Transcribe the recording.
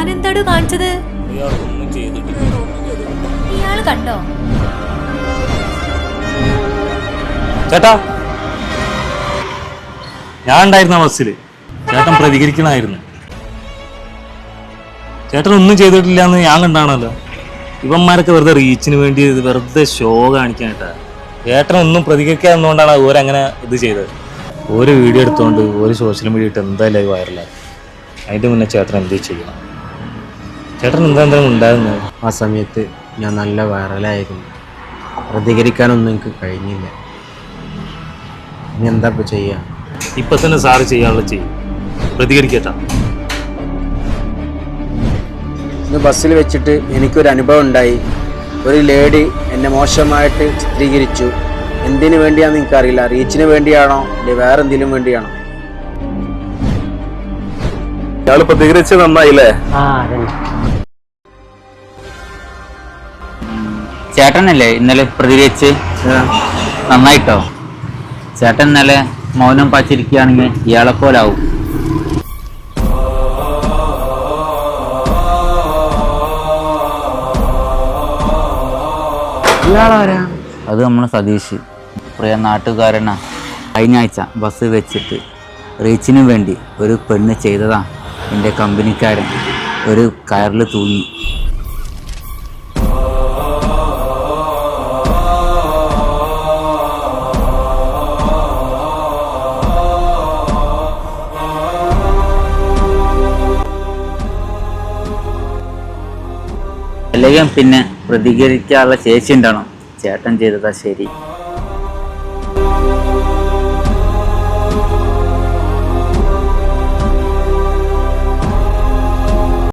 താനെന്താടോ കാണിച്ചത്? ഇയാള് കണ്ടോ? ചേട്ടാ, ഞാൻ ഉണ്ടായിരുന്ന ബസ്സിൽ ചേട്ടൻ പ്രതികരിക്കണമായിരുന്നു. ചേട്ടൻ ഒന്നും ചെയ്തിട്ടില്ല എന്ന് ഞാൻ കണ്ടാണല്ലോ. ഇവന്മാരൊക്കെ വെറുതെ റീച്ചിന് വേണ്ടി വെറുതെ ഷോ കാണിക്കാനായിട്ടാ. ചേട്ടൻ ഒന്നും പ്രതികരിക്കാതെന്നുകൊണ്ടാണ് ഓരങ്ങനെ ഇത് ചെയ്തത്. ഒരു വീഡിയോ എടുത്തുകൊണ്ട് ഒരു സോഷ്യൽ മീഡിയ ഇട്ട് എന്തായാലും വൈറലായി. അതിൻ്റെ മുന്നേ ചേട്ടൻ എന്ത് ചെയ്യണം? ചേട്ടൻ എന്തായാലും ഉണ്ടായിരുന്നത്? ആ സമയത്ത് ഞാൻ നല്ല വൈറലായിരുന്നു. പ്രതികരിക്കാനൊന്നും എനിക്ക് കഴിഞ്ഞില്ല. ഇനി എന്താ ഇപ്പോൾ ചെയ്യുക? ഇപ്പം തന്നെ സാറ് ചെയ്യാനുള്ള ചെയ്യും. പ്രതികരിക്കട്ടാ. ഇന്ന് ബസ്സിൽ വെച്ചിട്ട് എനിക്കൊരു അനുഭവം ഉണ്ടായി. ഒരു ലേഡി എന്നെ മോശമായിട്ട് ചിത്രീകരിച്ചു. എന്തിനു വേണ്ടിയാണെന്ന് എനിക്കറിയില്ല. റീച്ചിന് വേണ്ടിയാണോ അല്ലെങ്കിൽ വേറെ എന്തിനും വേണ്ടിയാണോ? ഇയാൾ പ്രതികരിച്ച് നന്നായില്ലേ? ചേട്ടനല്ലേ ഇന്നലെ പ്രതികരിച്ച്? നന്നായിട്ടോ. ചേട്ടൻ ഇന്നലെ മൗനം പാച്ചിരിക്കുകയാണെങ്കിൽ ഇയാളെപ്പോലാവും. അത് നമ്മളെ സതീഷ്, പ്രിയ നാട്ടുകാരനാ. കഴിഞ്ഞ ആഴ്ച ബസ് വെച്ചിട്ട് റീച്ചിന് വേണ്ടി ഒരു പെണ്ണ് ചെയ്തതാ. എൻ്റെ കമ്പനിക്കാരൻ ഒരു കയറിൽ തൂങ്ങി. അല്ലെങ്കിൽ പിന്നെ പ്രതികരിക്കാനുള്ള ശേഷി ഉണ്ടാവണം. ചേട്ടൻ ചെയ്തതാ ശരി.